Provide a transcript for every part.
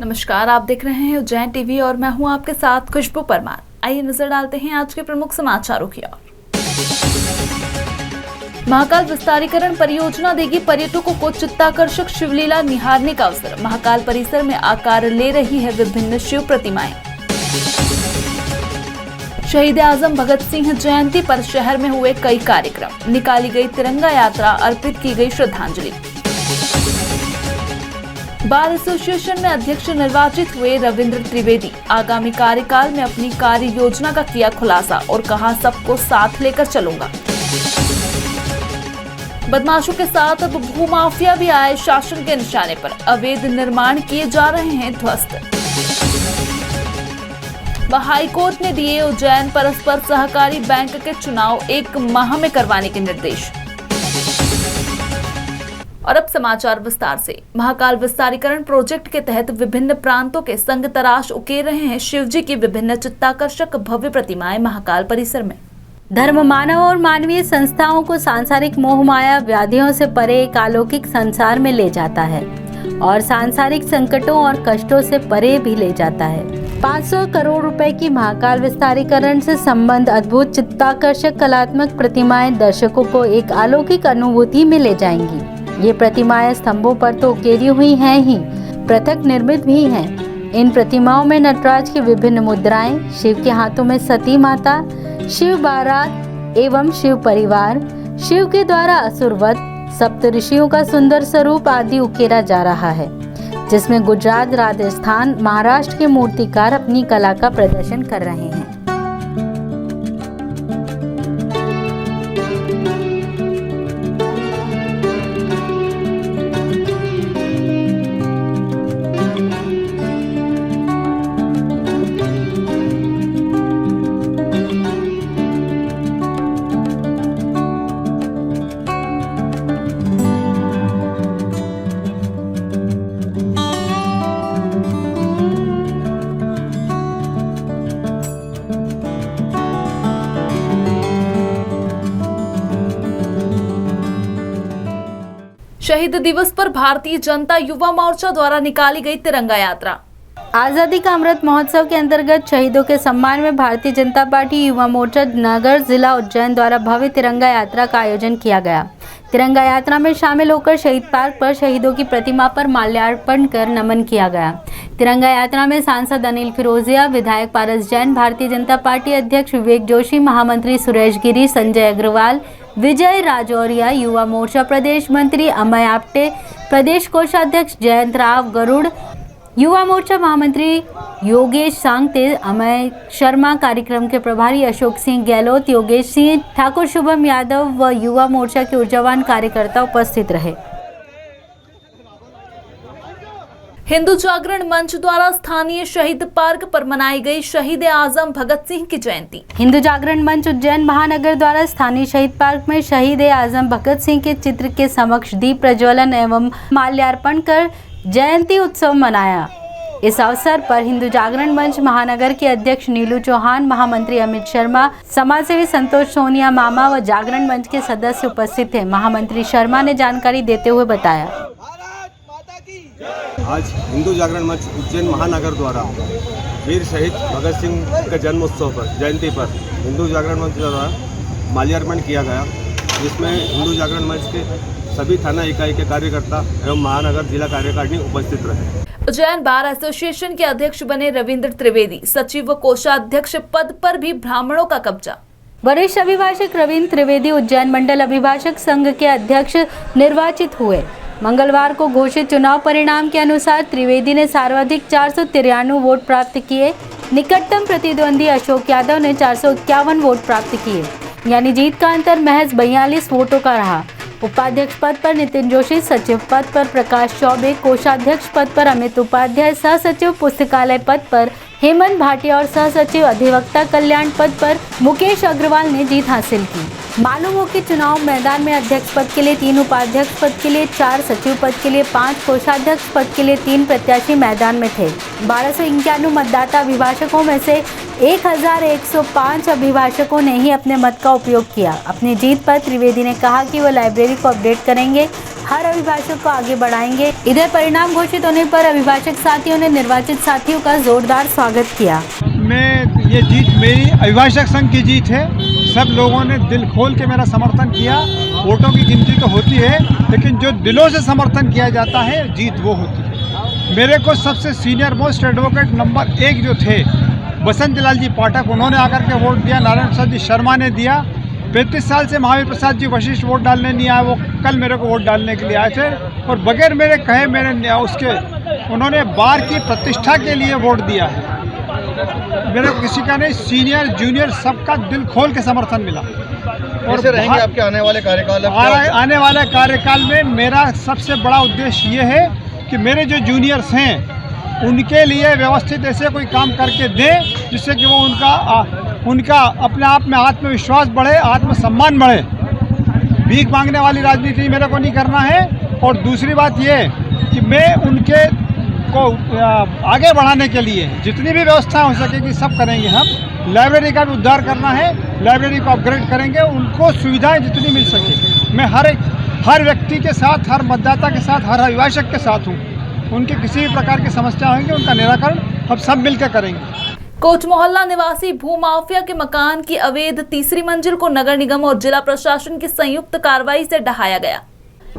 नमस्कार, आप देख रहे हैं उज्जैन टीवी और मैं हूं आपके साथ खुशबू परमार। आइए नजर डालते हैं आज के प्रमुख समाचारों की ओर। महाकाल विस्तारीकरण परियोजना देगी पर्यटकों को चित्ताकर्षक शिवलीला निहारने का अवसर। महाकाल परिसर में आकार ले रही है विभिन्न शिव प्रतिमाएं। शहीद आजम भगत सिंह जयंती पर शहर में हुए कई कार्यक्रम। निकाली गई तिरंगा यात्रा, अर्पित की गई श्रद्धांजलि। बार एसोसिएशन में अध्यक्ष निर्वाचित हुए रविंद्र त्रिवेदी। आगामी कार्यकाल में अपनी कार्य योजना का किया खुलासा और कहा, सबको साथ लेकर चलूंगा। बदमाशों के साथ अब भूमाफिया भी आए शासन के निशाने पर। अवैध निर्माण किए जा रहे हैं ध्वस्त। हाईकोर्ट ने दिए उज्जैन परस्पर सहकारी बैंक के चुनाव 1 माह में करवाने के निर्देश। और अब समाचार विस्तार से। महाकाल विस्तारीकरण प्रोजेक्ट के तहत विभिन्न प्रांतों के संग तराश उकेर रहे हैं शिवजी की विभिन्न चित्ताकर्षक भव्य प्रतिमाएं महाकाल परिसर में। धर्म, मानव और मानवीय संस्थाओं को सांसारिक मोह माया व्याधियों से परे एक अलौकिक संसार में ले जाता है और सांसारिक संकटों और कष्टों से परे भी ले जाता है। 500 करोड़ रुपए की महाकाल विस्तारीकरण से संबंध अद्भुत चित्ताकर्षक कलात्मक प्रतिमाएं दर्शकों को एक अलौकिक अनुभूति में ले जाएंगी। ये प्रतिमाएं स्तंभों पर तो उकेरी हुई हैं ही, पृथक निर्मित भी हैं। इन प्रतिमाओं में नटराज की विभिन्न मुद्राएं, शिव के हाथों में सती माता, शिव बारात एवं शिव परिवार, शिव के द्वारा असुरवध, सप्त ऋषियों का सुंदर स्वरूप आदि उकेरा जा रहा है, जिसमें गुजरात, राजस्थान, महाराष्ट्र के मूर्तिकार अपनी कला का प्रदर्शन कर रहे हैं। शहीद दिवस पर भारतीय जनता युवा मोर्चा द्वारा निकाली गई तिरंगा यात्रा। आजादी का अमृत महोत्सव के अंतर्गत शहीदों के सम्मान में भारतीय जनता पार्टी युवा मोर्चा नगर जिला उज्जैन द्वारा भव्य तिरंगा यात्रा का आयोजन किया गया। तिरंगा यात्रा में शामिल होकर शहीद पार्क पर शहीदों की प्रतिमा पर माल्यार्पण कर नमन किया गया। तिरंगा यात्रा में सांसद अनिल फिरोजिया, विधायक पारस जैन, भारतीय जनता पार्टी अध्यक्ष विवेक जोशी, महामंत्री सुरेश गिरी, संजय अग्रवाल, विजय राजौरिया, युवा मोर्चा प्रदेश मंत्री अमय आप्टे, प्रदेश कोषाध्यक्ष जयंत राव गरुड़, युवा मोर्चा महामंत्री योगेश सांगते, अमय शर्मा, कार्यक्रम के प्रभारी अशोक सिंह गहलोत, योगेश सिंह ठाकुर, शुभम यादव व युवा मोर्चा के ऊर्जावान कार्यकर्ता उपस्थित रहे। हिंदू जागरण मंच द्वारा स्थानीय शहीद पार्क पर मनाई गई शहीद आजम भगत सिंह की जयंती। हिंदू जागरण मंच उज्जैन महानगर द्वारा स्थानीय शहीद पार्क में शहीद आजम भगत सिंह के चित्र के समक्ष दीप प्रज्वलन एवं माल्यार्पण कर जयंती उत्सव मनाया। इस अवसर पर हिंदू जागरण मंच महानगर के अध्यक्ष नीलू चौहान, महामंत्री अमित शर्मा, समाजसेवी संतोष सोनिया मामा व जागरण मंच के सदस्य उपस्थित थे। महामंत्री शर्मा ने जानकारी देते हुए बताया, आज हिंदू जागरण मंच उज्जैन महानगर द्वारा वीर शहीद भगत सिंह के जन्मोत्सव पर जयंती पर हिंदू जागरण मंच द्वारा माल्यार्पण किया गया, जिसमें हिंदू जागरण मंच के सभी थाना इकाई के कार्यकर्ता एवं महानगर जिला कार्यकारिणी उपस्थित रहे। उज्जैन बार एसोसिएशन के अध्यक्ष बने रविंद्र त्रिवेदी। सचिव व कोषाध्यक्ष पद पर भी ब्राह्मणों का कब्जा। वरिष्ठ अभिभाषक रविंद्र त्रिवेदी उज्जैन मंडल अभिभाषक संघ के अध्यक्ष निर्वाचित हुए। मंगलवार को घोषित चुनाव परिणाम के अनुसार त्रिवेदी ने सर्वाधिक 493 वोट प्राप्त किए। निकटतम प्रतिद्वंदी अशोक यादव ने 451 वोट प्राप्त किए, यानी जीत का अंतर महज 42 वोटों का रहा। उपाध्यक्ष पद पर नितिन जोशी, सचिव पद पर प्रकाश चौबे, कोषाध्यक्ष पद पर अमित उपाध्याय, सह सचिव पुस्तकालय पद पर हेमंत भाटिया और सह सचिव अधिवक्ता कल्याण पद पर मुकेश अग्रवाल ने जीत हासिल की। मालूम हो कि चुनाव मैदान में अध्यक्ष पद के लिए 3, उपाध्यक्ष पद के लिए 4, सचिव पद के लिए 5, कोषाध्यक्ष पद के लिए 3 प्रत्याशी मैदान में थे। 1291 मतदाता अभिभाषकों में से 1105 अभिभाषकों ने ही अपने मत का उपयोग किया। अपनी जीत पर त्रिवेदी ने कहा कि वो लाइब्रेरी को अपडेट करेंगे, हर अभिभाषक को आगे बढ़ाएंगे। इधर परिणाम घोषित होने पर अभिभाषक साथियों ने निर्वाचित साथियों का जोरदार स्वागत किया। ये जीत मेरी अभिभाषक संघ की जीत है। सब लोगों ने दिल खोल के मेरा समर्थन किया। वोटों की गिनती तो होती है, लेकिन जो दिलों से समर्थन किया जाता है जीत वो होती है। मेरे को सबसे सीनियर मोस्ट एडवोकेट नंबर 1 जो थे बसंत लाल जी पाठक, उन्होंने आकर के वोट दिया। नारायण प्रसाद जी शर्मा ने दिया। 35 साल से महावीर प्रसाद जी वशिष्ठ वोट डालने नहीं आए, वो कल मेरे को वोट डालने के लिए आए थे और बगैर मेरे कहे उन्होंने बार की प्रतिष्ठा के लिए वोट दिया है। मेरे को किसी का नहीं, सीनियर जूनियर सबका दिल खोल के समर्थन मिला। और रहेंगे आपके आने वाले कार्यकाल? आने वाले कार्यकाल में मेरा सबसे बड़ा उद्देश्य ये है कि मेरे जो जूनियर्स हैं उनके लिए व्यवस्थित ऐसे कोई काम करके दें जिससे कि वो उनका अपने आप में आत्मविश्वास बढ़े, आत्मसम्मान बढ़े। भीख मांगने वाली राजनीति मेरे को नहीं करना है। और दूसरी बात ये कि मैं उनके को आगे बढ़ाने के लिए जितनी भी व्यवस्था हो सकेगी सब करेंगे। हम लाइब्रेरी का भी उद्धार करना है, लाइब्रेरी को अपग्रेड करेंगे, उनको सुविधाएं जितनी मिल सके। मैं हर व्यक्ति के साथ, हर मतदाता के साथ, हर अभिभाषक के साथ हूँ। उनके किसी भी प्रकार की समस्या होंगी उनका निराकरण हम सब मिलकर करेंगे। कोच मोहल्ला निवासी भूमाफिया के मकान की अवैध तीसरी मंजिल को नगर निगम और जिला प्रशासन की संयुक्त कार्रवाई से ढहाया गया।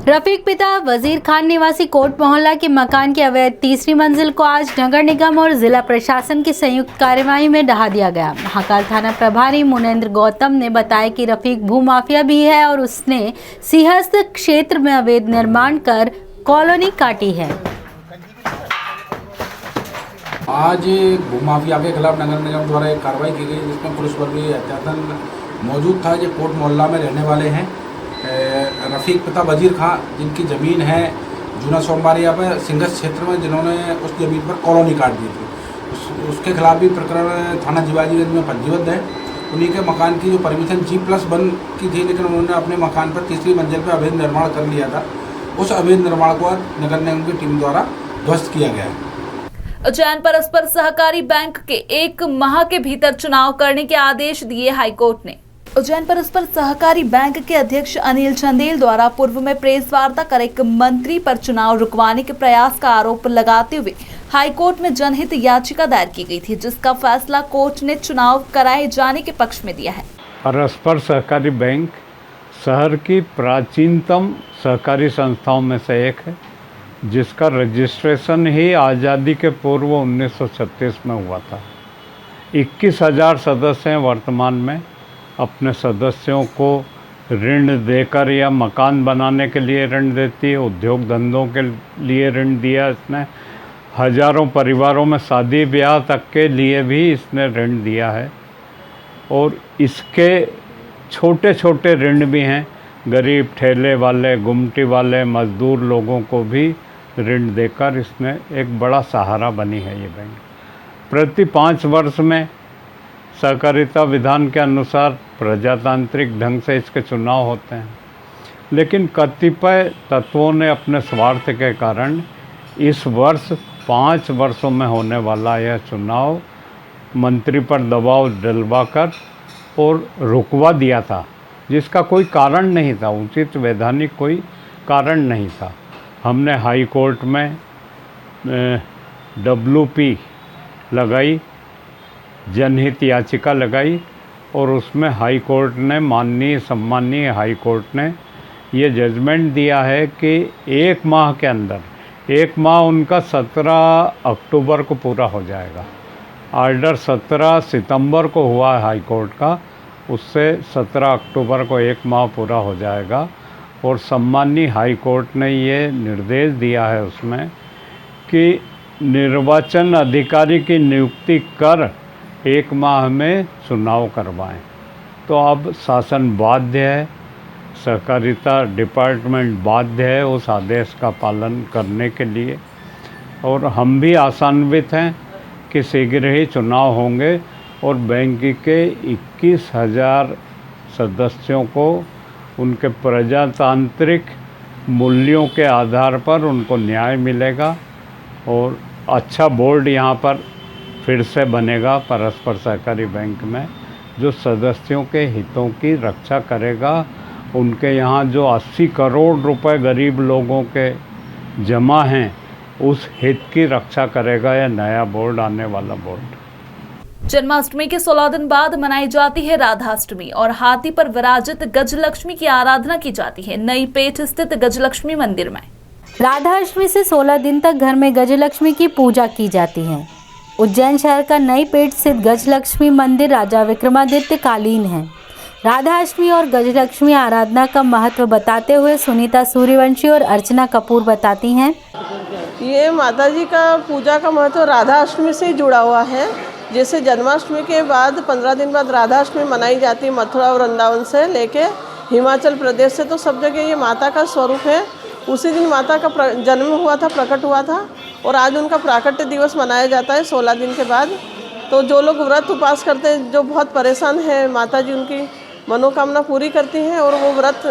रफीक पिता वजीर खान निवासी कोट मोहल्ला के मकान की अवैध तीसरी मंजिल को आज नगर निगम और जिला प्रशासन की संयुक्त कार्रवाई में ढहा दिया गया। महाकाल थाना प्रभारी मुनेंद्र गौतम ने बताया कि रफीक भूमाफिया भी है और उसने सिंहस्थ क्षेत्र में अवैध निर्माण कर कॉलोनी काटी है। आज भूमाफिया के खिलाफ नगर निगम द्वारा एक कार्रवाई की गई जिसमें पुलिस बल भी अत्यतन मौजूद था। जो कोट मोहल्ला में रहने वाले हैं रफीक पिता वजीर खान, जिनकी ज़मीन है जूना सोमवारिया पर सिंघस क्षेत्र में, जिन्होंने उस ज़मीन पर कॉलोनी काट दी थी। उसके खिलाफ भी प्रकरण थाना जीवाजीगंज में पंजीबद्ध है। उन्हीं के मकान की जो परमिशन G+1 की थी, लेकिन उन्होंने अपने मकान पर तीसरी मंजिल पर अवैध निर्माण कर लिया था। उस अवैध निर्माण को नगर निगम की टीम द्वारा ध्वस्त किया गया है। उज्जैन परस्पर सहकारी बैंक के 1 माह के भीतर चुनाव करने के आदेश दिए हाईकोर्ट ने। उज्जैन परस्पर सहकारी बैंक के अध्यक्ष अनिल चंदेल द्वारा पूर्व में प्रेस वार्ता कर एक मंत्री पर चुनाव रुकवाने के प्रयास का आरोप लगाते हुए हाईकोर्ट में जनहित याचिका दायर की गई थी, जिसका फैसला कोर्ट ने चुनाव कराए जाने के पक्ष में दिया है। परस्पर सहकारी बैंक शहर की प्राचीनतम सहकारी संस्थाओं में से एक है, जिसका रजिस्ट्रेशन ही आज़ादी के पूर्व 1936 में हुआ था। 21,000 सदस्य हैं वर्तमान में। अपने सदस्यों को ऋण देकर या मकान बनाने के लिए ऋण देती है, उद्योग धंधों के लिए ऋण दिया इसने, हज़ारों परिवारों में शादी ब्याह तक के लिए भी इसने ऋण दिया है। और इसके छोटे छोटे ऋण भी हैं, गरीब ठेले वाले, गुमटी वाले, मज़दूर लोगों को भी ऋण देकर इसने एक बड़ा सहारा बनी है ये बैंक। प्रति 5 वर्ष में सहकारिता विधान के अनुसार प्रजातांत्रिक ढंग से इसके चुनाव होते हैं, लेकिन कतिपय तत्वों ने अपने स्वार्थ के कारण इस वर्ष 5 वर्षों में होने वाला यह चुनाव मंत्री पर दबाव डलवाकर और रुकवा दिया था, जिसका कोई कारण नहीं था, उचित वैधानिक कोई कारण नहीं था। हमने हाई कोर्ट में WP लगाई, जनहित याचिका लगाई और उसमें हाई कोर्ट ने, सम्माननीय हाई कोर्ट ने ये जजमेंट दिया है कि 1 माह के अंदर, 1 माह उनका 17 अक्टूबर को पूरा हो जाएगा। ऑर्डर 17 सितंबर को हुआ हाई कोर्ट का, उससे 17 अक्टूबर को 1 माह पूरा हो जाएगा। और सम्माननीय हाई कोर्ट ने ये निर्देश दिया है उसमें कि निर्वाचन अधिकारी की नियुक्ति कर 1 माह में चुनाव करवाएं। तो अब शासन बाध्य है, सहकारिता डिपार्टमेंट बाध्य है उस आदेश का पालन करने के लिए। और हम भी आशान्वित हैं कि शीघ्र ही चुनाव होंगे और बैंक के 21,000 सदस्यों को उनके प्रजातांत्रिक मूल्यों के आधार पर उनको न्याय मिलेगा और अच्छा बोर्ड यहाँ पर फिर से बनेगा परस्पर सहकारी बैंक में, जो सदस्यों के हितों की रक्षा करेगा। उनके यहाँ जो 80 करोड़ रुपए गरीब लोगों के जमा हैं, उस हित की रक्षा करेगा यह नया बोर्ड, आने वाला बोर्ड। जन्माष्टमी के 16 दिन बाद मनाई जाती है राधाष्टमी और हाथी पर विराजित गजलक्ष्मी की आराधना की जाती है नई पेठ स्थित गजलक्ष्मी मंदिर में। राधाष्टमी से 16 दिन तक घर में गजलक्ष्मी की पूजा की जाती है। उज्जैन शहर का नई पेठ स्थित गजलक्ष्मी मंदिर राजा विक्रमादित्य कालीन है। राधाष्टमी और गजलक्ष्मी आराधना का महत्व बताते हुए सुनीता सूर्यवंशी और अर्चना कपूर बताती हैं। ये माता जी का पूजा का महत्व राधाष्टमी से जुड़ा हुआ है। जैसे जन्माष्टमी के बाद 15 दिन बाद राधाष्टमी मनाई जाती है, मथुरा और वृंदावन से लेके हिमाचल प्रदेश से, तो सब जगह ये माता का स्वरूप है। उसी दिन माता का जन्म हुआ था, प्रकट हुआ था, और आज उनका प्राकट्य दिवस मनाया जाता है 16 दिन के बाद। तो जो लोग व्रत उपवास करते हैं, जो बहुत परेशान है, माता जी उनकी मनोकामना पूरी करती हैं। और वो व्रत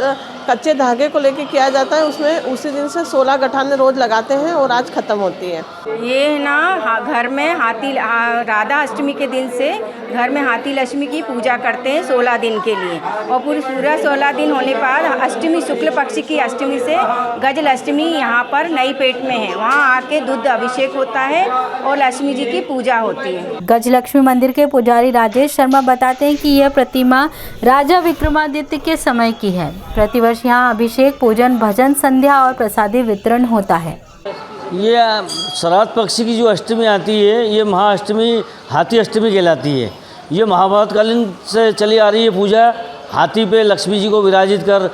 कच्चे धागे को लेके किया जाता है, उसमें उसी दिन से 16 गठाने रोज लगाते हैं और आज ख़त्म होती है। ये ना घर में राधा अष्टमी के दिन से घर में हाथी लक्ष्मी की पूजा करते हैं 16 दिन के लिए, और पूरा 16 दिन होने बाद अष्टमी शुक्ल पक्ष की अष्टमी से गजल अष्टमी यहाँ पर नई पेठ में है, वहाँ आके दूध अभिषेक होता है और लक्ष्मी जी की पूजा होती है। गजलक्ष्मी मंदिर के पुजारी राजेश शर्मा बताते हैं कि यह प्रतिमा राजा विक्रमादित्य के समय की है। प्रतिवर्ष यहाँ अभिषेक, पूजन, भजन, संध्या और प्रसादी वितरण होता है। ये श्राद्ध पक्ष की जो अष्टमी आती है, ये महाअष्टमी हाथी अष्टमी कहलाती है। ये महाभारत कालीन से चली आ रही है पूजा। हाथी पे लक्ष्मी जी को विराजित कर,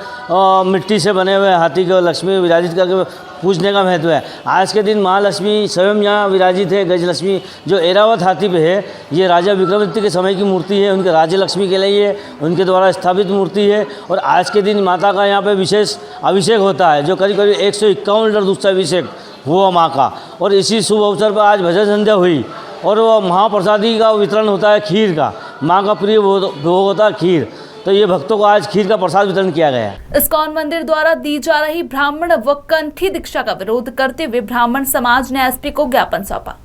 मिट्टी से बने हुए हाथी को लक्ष्मी विराजित करके पूजने का महत्व है। आज के दिन महालक्ष्मी स्वयं यहाँ विराजित है। गजलक्ष्मी जो एरावत हाथी पे है, ये राजा विक्रमादित्य के समय की मूर्ति है, उनके राज्य लक्ष्मी कहलाई है, उनके द्वारा स्थापित मूर्ति है। और आज के दिन माता का यहाँ पे विशेष अभिषेक होता है, जो करीब करीब 151 लीटर दूध से अभिषेक हुआ माँ का। और इसी शुभ अवसर पर आज भजन संध्या हुई और वो महाप्रसादी का वितरण होता है, खीर का। माँ का प्रिय भोग होता है खीर, तो ये भक्तों को आज खीर का प्रसाद वितरण किया गया है। इस्कॉन मंदिर द्वारा दी जा रही ब्राह्मण व कंठी दीक्षा का विरोध करते हुए ब्राह्मण समाज ने एसपी को ज्ञापन सौंपा।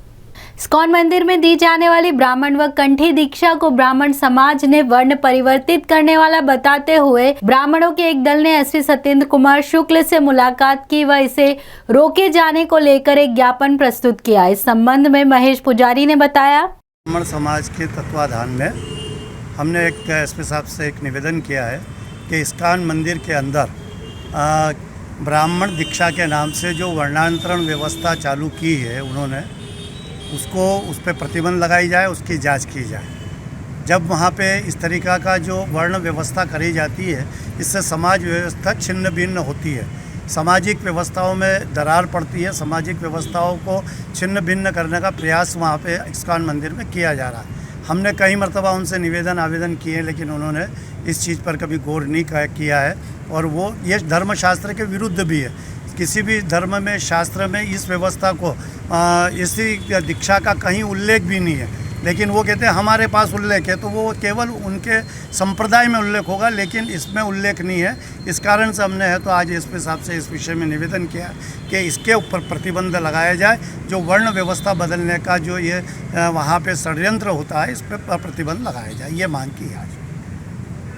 इस्कॉन मंदिर में दी जाने वाली ब्राह्मण व कंठी दीक्षा को ब्राह्मण समाज ने वर्ण परिवर्तित करने वाला बताते हुए ब्राह्मणों के एक दल ने एसपी सत्येंद्र कुमार शुक्ल से मुलाकात की व इसे रोके जाने को लेकर एक ज्ञापन प्रस्तुत किया। इस संबंध में महेश पुजारी ने बताया, ब्राह्मण समाज के तत्वाधान में हमने एक एसपी साहब से एक निवेदन किया है कि इस्कॉन मंदिर के अंदर ब्राह्मण दीक्षा के नाम से जो वर्णांतरण व्यवस्था चालू की है उन्होंने, उस पर प्रतिबंध लगाई जाए, उसकी जांच की जाए। जब वहाँ पे इस तरीक़ा का जो वर्ण व्यवस्था करी जाती है, इससे समाज व्यवस्था छिन्न भिन्न होती है, सामाजिक व्यवस्थाओं में दरार पड़ती है। सामाजिक व्यवस्थाओं को छिन्न भिन्न करने का प्रयास वहाँ पे इस्कॉन मंदिर में किया जा रहा है। हमने कई मरतबा उनसे आवेदन किए, लेकिन उन्होंने इस चीज़ पर कभी गौर नहीं किया है। और वो ये धर्मशास्त्र के विरुद्ध भी है। किसी भी धर्म में, शास्त्र में इस व्यवस्था को, इसी दीक्षा का कहीं उल्लेख भी नहीं है, लेकिन वो कहते हैं हमारे पास उल्लेख है, तो वो केवल उनके संप्रदाय में उल्लेख होगा, लेकिन इसमें उल्लेख नहीं है। इस कारण से हमने तो आज एसपी साहब से इस विषय में निवेदन किया कि इसके ऊपर प्रतिबंध लगाया जाए। जो वर्ण व्यवस्था बदलने का जो ये वहाँ पे षड्यंत्र होता है, इस पर प्रतिबंध लगाया जाए, ये मांग की है। आज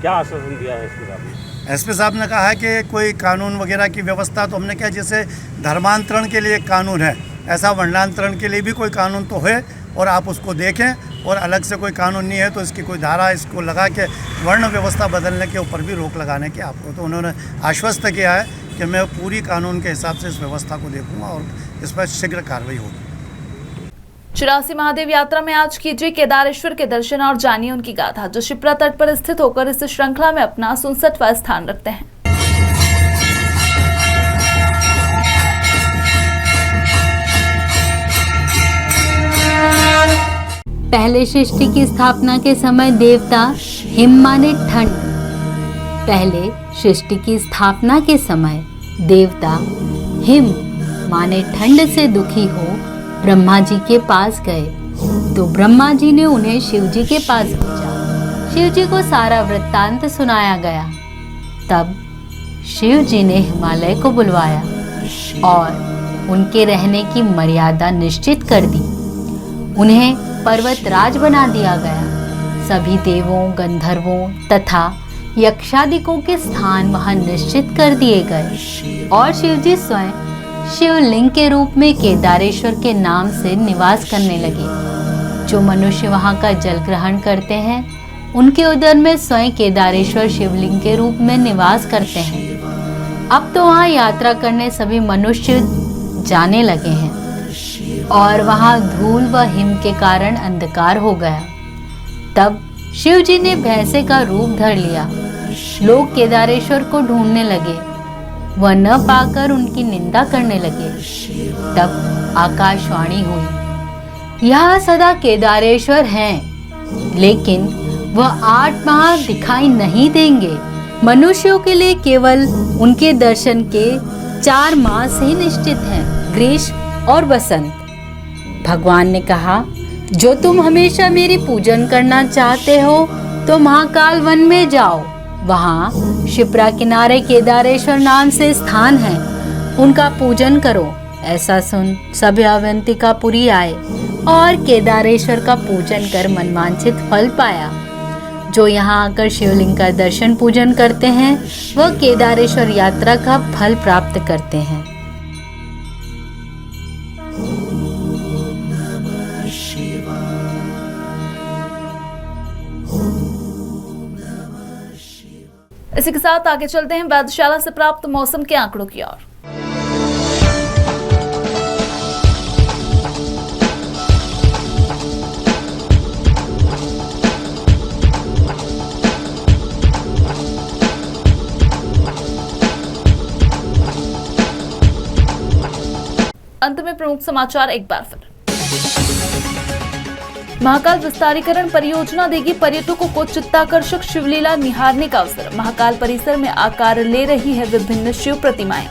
क्या आश्वासन दिया है एसपी साहब ने? एसपी साहब ने कहा है कि कोई कानून वगैरह की व्यवस्था, तो हमने क्या, जैसे धर्मांतरण के लिए एक कानून है, ऐसा वर्णांतरण के लिए भी कोई कानून तो है, और आप उसको देखें। और अलग से कोई कानून नहीं है तो इसकी कोई धारा इसको लगा के वर्ण व्यवस्था बदलने के ऊपर भी रोक लगाने की आपको, तो उन्होंने आश्वस्त किया है कि मैं पूरी कानून के हिसाब से इस व्यवस्था को देखूंगा और इस पर शीघ्र कार्रवाई होगी। 84 महादेव यात्रा में आज कीजिए केदारेश्वर के दर्शन और जानिए उनकी गाथा, जो शिप्रा तट पर स्थित होकर इस श्रृंखला में अपना 67वां स्थान रखते हैं। पहले सृष्टि की स्थापना के समय देवता हिम माने ठंड। पहले सृष्टि की स्थापना के समय देवता हिम माने ठंड से दुखी हो ब्रह्मा जी के पास गए, तो ब्रह्मा जी ने उन्हें शिव जी के पास भेजा। शिव जी को सारा वृत्तांत सुनाया गया। तब शिव जी ने हिमालय को बुलवाया और उनके रहने की मर्यादा निश्चित कर दी। उन्हें पर्वत राज बना दिया गया। सभी देवों, गंधर्वों तथा यक्षादिकों के स्थान वहां निश्चित कर दिए गए और शिवजी स्वयं शिवलिंग के रूप में केदारेश्वर के नाम से निवास करने लगे। जो मनुष्य वहां का जल ग्रहण करते हैं उनके उदर में स्वयं केदारेश्वर शिवलिंग के रूप में निवास करते हैं। अब तो वहां यात्रा करने सभी मनुष्य जाने लगे हैं और वहां धूल व हिम के कारण अंधकार हो गया। तब शिवजी ने भैंसे का रूप धर लिया। लोग केदारेश्वर को ढूंढने लगे, वह न पाकर उनकी निंदा करने लगे। तब आकाशवाणी हुई, यह सदा केदारेश्वर हैं, लेकिन वह 8 माह दिखाई नहीं देंगे। मनुष्यों के लिए केवल उनके दर्शन के 4 मास ही निश्चित हैं, ग्रीष्म और बसंत। भगवान ने कहा, जो तुम हमेशा मेरी पूजन करना चाहते हो तो महाकाल वन में जाओ। वहाँ शिप्रा किनारे केदारेश्वर नाम से स्थान है, उनका पूजन करो। ऐसा सुन सभी अवंतिकापुरी आए और केदारेश्वर का पूजन कर मनवांछित फल पाया। जो यहाँ आकर शिवलिंग का दर्शन पूजन करते हैं वह केदारेश्वर यात्रा का फल प्राप्त करते हैं। इसी के साथ आगे चलते हैं वेधशाला से प्राप्त मौसम के आंकड़ों की ओर। अंत में प्रमुख समाचार एक बार फिर। महाकाल विस्तारीकरण परियोजना देगी पर्यटकों को चित्ताकर्षक शिवलीला निहारने का अवसर। महाकाल परिसर में आकार ले रही है विभिन्न शिव प्रतिमाएं।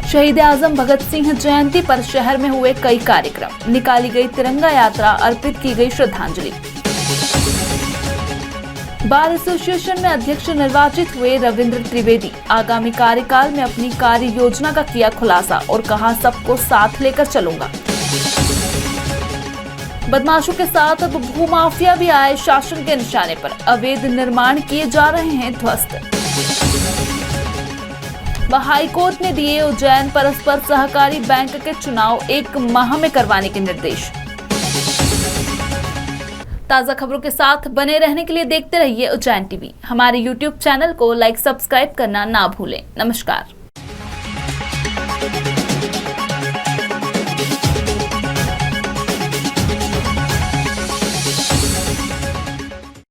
शहीद आजम भगत सिंह जयंती पर शहर में हुए कई कार्यक्रम। निकाली गई तिरंगा यात्रा, अर्पित की गई श्रद्धांजलि। बार एसोसिएशन में अध्यक्ष निर्वाचित हुए रविंद्र त्रिवेदी। आगामी कार्यकाल में अपनी कार्य योजना का किया खुलासा और कहा, सबको साथ लेकर चलूंगा। बदमाशों के साथ अब भूमाफिया भी आए शासन के निशाने पर। अवैध निर्माण किए जा रहे हैं ध्वस्त। हाईकोर्ट ने दिए उज्जैन परस्पर सहकारी बैंक के चुनाव 1 माह में करवाने के निर्देश। ताजा खबरों के साथ बने रहने के लिए देखते रहिए उज्जैन टीवी। हमारे YouTube चैनल को लाइक, सब्सक्राइब करना ना भूलें। नमस्कार।